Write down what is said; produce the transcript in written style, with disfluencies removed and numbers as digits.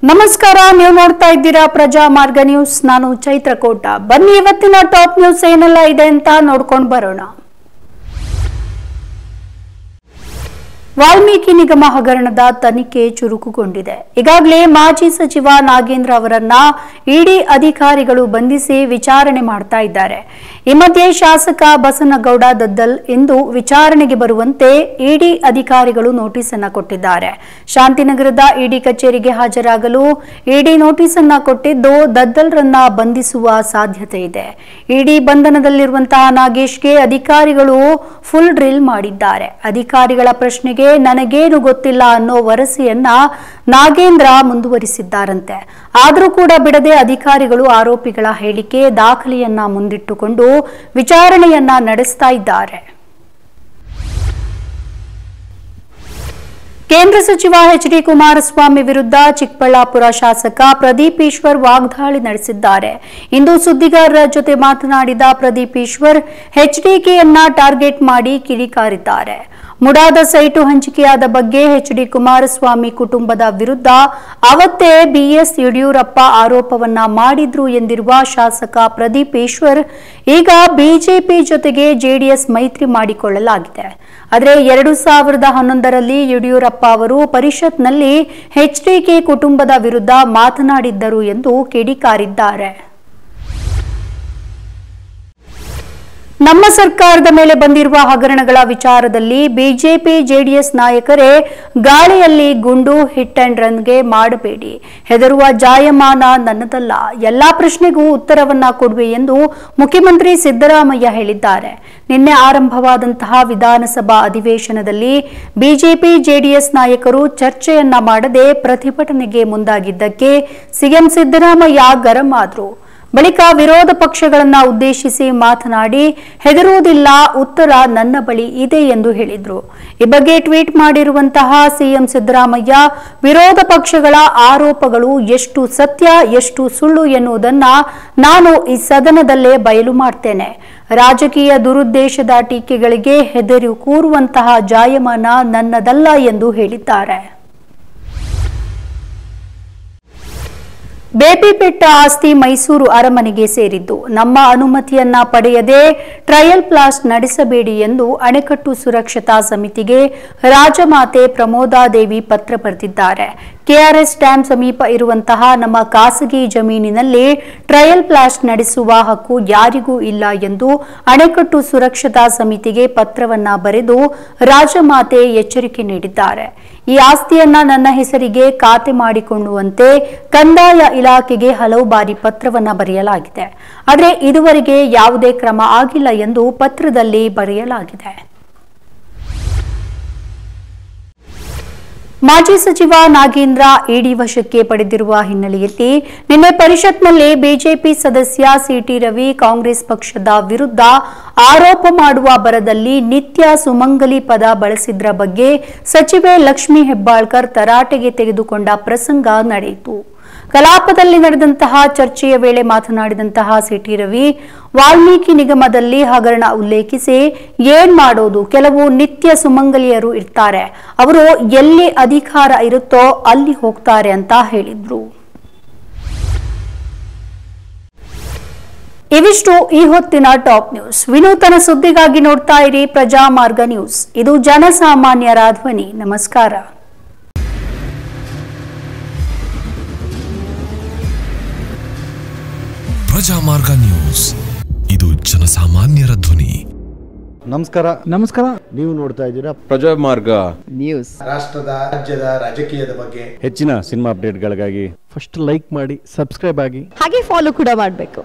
ನಮಸ್ಕಾರ, ನೀವು ನೋಡ್ತಾ ಇದ್ದೀರಾ ಪ್ರಜಾಮಾರ್ಗ ನ್ಯೂಸ್. ನಾನು ಚೈತ್ರಕೋಟ. ಬನ್ನಿ ಇವತ್ತಿನ ಟಾಪ್ ನ್ಯೂಸ್ ಏನೆಲ್ಲ ಇದೆ ಅಂತ ನೋಡ್ಕೊಂಡು ಬರೋಣ. ವಾಲ್ಮೀಕಿ ನಿಗಮ ಹಗರಣದ ತನಿಖೆ ಚುರುಕುಗೊಂಡಿದೆ. ಈಗಾಗಲೇ ಮಾಜಿ ಸಚಿವ ನಾಗೇಂದ್ರ ಅವರನ್ನ ಇಡಿ ಅಧಿಕಾರಿಗಳು ಬಂಧಿಸಿ ವಿಚಾರಣೆ ಮಾಡ್ತಾ ಇದ್ದಾರೆ. ಈ ಮಧ್ಯೆ ಶಾಸಕ ಬಸನಗೌಡ ದದ್ದಲ್ ಇಂದು ವಿಚಾರಣೆಗೆ ಬರುವಂತೆ ಇಡಿ ಅಧಿಕಾರಿಗಳು ನೋಟಿಸ್ ಅನ್ನು ಕೊಟ್ಟಿದ್ದಾರೆ. ಶಾಂತಿನಗರದ ಇಡಿ ಕಚೇರಿಗೆ ಹಾಜರಾಗಲು ಇಡಿ ನೋಟಿಸ್ ಅನ್ನು ಕೊಟ್ಟಿದ್ದು ದದ್ದಲ್ರನ್ನ ಬಂಧಿಸುವ ಸಾಧ್ಯತೆ ಇದೆ. ಇಡಿ ಬಂಧನದಲ್ಲಿರುವಂತಹ ನಾಗೇಶ್ಗೆ ಅಧಿಕಾರಿಗಳು ಫುಲ್ ಡ್ರಿಲ್ ಮಾಡಿದ್ದಾರೆ. ಅಧಿಕಾರಿಗಳ ಪ್ರಶ್ನೆಗೆ ನನಗೇನು ಗೊತ್ತಿಲ್ಲ ಅನ್ನೋ ವರಸೆಯನ್ನ ನಾಗೇಂದ್ರ ಮುಂದುವರಿಸಿದ್ದಾರಂತೆ. ಆದರೂ ಕೂಡ ಬಿಡದೆ ಅಧಿಕಾರಿಗಳು ಆರೋಪಿಗಳ ಹೇಳಿಕೆ ದಾಖಲೆಯನ್ನ ಮುಂದಿಟ್ಟುಕೊಂಡು ವಿಚಾರಣೆಯನ್ನ ನಡೆಸ್ತಾ ಇದ್ದಾರೆ. ಕೇಂದ್ರ ಸಚಿವ ಎಚ್.ಡಿ. ಕುಮಾರಸ್ವಾಮಿ ವಿರುದ್ಧ ಚಿಕ್ಕಬಳ್ಳಾಪುರ ಶಾಸಕ ಪ್ರದೀಪ್ ಈಶ್ವರ್ ವಾಗ್ದಾಳಿ ನಡೆಸಿದ್ದಾರೆ. ಇಂದು ಸುದ್ದಿಗಾರರ ಜೊತೆ ಮಾತನಾಡಿದ ಪ್ರದೀಪ್ ಈಶ್ವರ್ ಎಚ್ಡಿಕೆಯನ್ನ ಟಾರ್ಗೆಟ್ ಮಾಡಿ ಕಿಡಿಕಾರಿದ್ದಾರೆ. ಮುಡಾದ ಸೈಟು ಹಂಚಿಕೆಯಾದ ಬಗ್ಗೆ ಎಚ್.ಡಿ. ಕುಮಾರಸ್ವಾಮಿ ಕುಟುಂಬದ ವಿರುದ್ಧ ಅವತ್ತೇ ಬಿಎಸ್ ಯಡಿಯೂರಪ್ಪ ಆರೋಪವನ್ನ ಮಾಡಿದ್ರು ಎಂದಿರುವ ಶಾಸಕ ಪ್ರದೀಪ್ ಈಶ್ವರ್ ಈಗ ಬಿಜೆಪಿ ಜೊತೆಗೆ ಜೆಡಿಎಸ್ ಮೈತ್ರಿ ಮಾಡಿಕೊಳ್ಳಲಾಗಿದೆ. ಆದರೆ 2011ರಲ್ಲಿ ಯಡಿಯೂರಪ್ಪ ಅವರು ಪರಿಷತ್ನಲ್ಲಿ ಎಚ್ಡಿಕೆ ಕುಟುಂಬದ ವಿರುದ್ಧ ಮಾತನಾಡಿದ್ದರು ಎಂದು ಕಿಡಿಕಾರಿದ್ದಾರೆ. ನಮ್ಮ ಸರ್ಕಾರದ ಮೇಲೆ ಬಂದಿರುವ ಹಗರಣಗಳ ವಿಚಾರದಲ್ಲಿ ಬಿಜೆಪಿ ಜೆಡಿಎಸ್ ನಾಯಕರೇ ಗಾಳಿಯಲ್ಲಿ ಗುಂಡು ಹಿಟ್ ಅಂಡ್ ರನ್ಗೆ ಮಾಡಬೇಡಿ. ಹೆದರುವ ಜಾಯಮಾನ ನನ್ನದಲ್ಲ. ಎಲ್ಲಾ ಪ್ರಶ್ನೆಗೂ ಉತ್ತರವನ್ನ ಕೊಡುವೆ ಎಂದು ಮುಖ್ಯಮಂತ್ರಿ ಸಿದ್ದರಾಮಯ್ಯ ಹೇಳಿದ್ದಾರೆ. ನಿನ್ನೆ ಆರಂಭವಾದಂತಹ ವಿಧಾನಸಭಾ ಅಧಿವೇಶನದಲ್ಲಿ ಬಿಜೆಪಿ ಜೆಡಿಎಸ್ ನಾಯಕರು ಚರ್ಚೆಯನ್ನ ಮಾಡದೆ ಪ್ರತಿಭಟನೆಗೆ ಮುಂದಾಗಿದ್ದಕ್ಕೆ ಸಿಎಂ ಸಿದ್ದರಾಮಯ್ಯ ಗರಂ ಆದ್ರು. ಬಳಿಕ ವಿರೋಧ ಪಕ್ಷಗಳನ್ನ ಉದ್ದೇಶಿಸಿ ಮಾತನಾಡಿ ಹೆದರುವುದಿಲ್ಲ, ಉತ್ತರ ನನ್ನ ಬಳಿ ಇದೆ ಎಂದು ಹೇಳಿದ್ರು. ಈ ಬಗ್ಗೆ ಟ್ವೀಟ್ ಮಾಡಿರುವಂತಹ ಸಿಎಂ ಸಿದ್ದರಾಮಯ್ಯ ವಿರೋಧ ಪಕ್ಷಗಳ ಆರೋಪಗಳು ಎಷ್ಟು ಸತ್ಯ ಎಷ್ಟು ಸುಳ್ಳು ಎನ್ನುವುದನ್ನ ನಾನು ಈ ಸದನದಲ್ಲೇ ಬಯಲು ಮಾಡ್ತೇನೆ. ರಾಜಕೀಯ ದುರುದ್ದೇಶದ ಟೀಕೆಗಳಿಗೆ ಹೆದರಿ ಕೂರುವಂತಹ ಜಾಯಮಾನ ನನ್ನದಲ್ಲ ಎಂದು ಹೇಳಿದ್ದಾರೆ. ಬೇಬಿಪೆಟ್ಟ ಆಸ್ತಿ ಮೈಸೂರು ಅರಮನೆಗೆ ಸೇರಿದ್ದು. ನಮ್ಮ ಅನುಮತಿಯನ್ನ ಪಡೆಯದೆ ಟ್ರಯಲ್ ಪ್ಲಾಸ್ಟ್ ನಡೆಸಬೇಡಿ ಎಂದು ಅಣೆಕಟ್ಟು ಸುರಕ್ಷತಾ ಸಮಿತಿಗೆ ರಾಜಮಾತೆ ಪ್ರಮೋದಾದೇವಿ ಪತ್ರ ಬರೆದಿದ್ದಾರೆ. ಕೆಆರ್ಎಸ್ ಡ್ಯಾಂ ಸಮೀಪ ಇರುವಂತಹ ನಮ್ಮ ಖಾಸಗಿ ಜಮೀನಿನಲ್ಲಿ ಟ್ರಯಲ್ ಪ್ಲಾಸ್ಟ್ ನಡೆಸುವ ಹಕ್ಕು ಯಾರಿಗೂ ಇಲ್ಲ ಎಂದು ಅಣೆಕಟ್ಟು ಸುರಕ್ಷತಾ ಸಮಿತಿಗೆ ಪತ್ರವನ್ನ ಬರೆದು ರಾಜಮಾತೆ ಎಚ್ಚರಿಕೆ ನೀಡಿದ್ದಾರೆ. ಈ ಆಸ್ತಿಯನ್ನ ನನ್ನ ಹೆಸರಿಗೆ ಖಾತೆ ಮಾಡಿಕೊಳ್ಳುವಂತೆ ಕಂದಾಯ ಇಲಾಖೆಗೆ ಹಲವು ಬಾರಿ ಪತ್ರವನ್ನ ಬರೆಯಲಾಗಿದೆ. ಆದರೆ ಇದುವರೆಗೆ ಯಾವುದೇ ಕ್ರಮ ಆಗಿಲ್ಲ ಎಂದು ಪತ್ರದಲ್ಲಿ ಬರೆಯಲಾಗಿದೆ. ಮಾಜಿ ಸಚಿವ ನಾಗೇಂದ್ರ ಇಡಿ ವಶಕ್ಕೆ ಪಡೆದಿರುವ ಹಿನ್ನೆಲೆಯಲ್ಲಿ ನಿನ್ನೆ ಪರಿಷತ್ನಲ್ಲಿ ಬಿಜೆಪಿ ಸದಸ್ಯ ಸಿಟಿ ರವಿ ಕಾಂಗ್ರೆಸ್ ಪಕ್ಷದ ವಿರುದ್ಧ ಆರೋಪ ಮಾಡುವ ಬರದಲ್ಲಿ ನಿತ್ಯ ಸುಮಂಗಲಿ ಪದ ಬಳಸಿದ್ರ ಬಗ್ಗೆ ಸಚಿವೆ ಲಕ್ಷ್ಮೀ ಹೆಬ್ಬಾಳ್ಕರ್ ತರಾಟೆಗೆ ತೆಗೆದುಕೊಂಡ ಪ್ರಸಂಗ ನಡೆಯಿತು. ಕಲಾಪದಲ್ಲಿ ನಡೆದಂತಹ ಚರ್ಚೆಯ ವೇಳೆ ಮಾತನಾಡಿದಂತಹ ಸಿಟಿ ರವಿ ವಾಲ್ಮೀಕಿ ನಿಗಮದಲ್ಲಿ ಹಗರಣ ಉಲ್ಲೇಖಿಸಿ ಏನ್ ಮಾಡೋದು, ಕೆಲವು ನಿತ್ಯ ಸುಮಂಗಲಿಯರು ಇರ್ತಾರೆ, ಅವರು ಎಲ್ಲಿ ಅಧಿಕಾರ ಇರುತ್ತೋ ಅಲ್ಲಿ ಹೋಗ್ತಾರೆ ಅಂತ ಹೇಳಿದ್ರು. ಇವಿಷ್ಟು ಈ ಹೊತ್ತಿನ ಟಾಪ್ ನ್ಯೂಸ್. ವಿನೂತನ ಸುದ್ದಿಗಾಗಿ ನೋಡ್ತಾ ಇರಿ ಪ್ರಜಾಮಾರ್ಗ ನ್ಯೂಸ್. ಇದು ಜನಸಾಮಾನ್ಯರ ಧ್ವನಿ. ನಮಸ್ಕಾರ. ಪ್ರಜಾಮಾರ್ಗ ನ್ಯೂಸ್, ಇದು ಜನಸಾಮಾನ್ಯರ ಧ್ವನಿ. ನಮಸ್ಕಾರ. ನೀವು ನೋಡ್ತಾ ಇದ್ದೀರಾ ಪ್ರಜಾಮಾರ್ಗ ನ್ಯೂಸ್. ರಾಷ್ಟ್ರದ ರಾಜ್ಯದ ರಾಜಕೀಯದ ಬಗ್ಗೆ ಹೆಚ್ಚಿನ ಸಿನಿಮಾ ಅಪ್ಡೇಟ್ಗಳಿಗಾಗಿ ಫಸ್ಟ್ ಲೈಕ್ ಮಾಡಿ, ಸಬ್ಸ್ಕ್ರೈಬ್ ಆಗಿ, ಹಾಗೆ ಫಾಲೋ ಕೂಡ ಮಾಡಬೇಕು.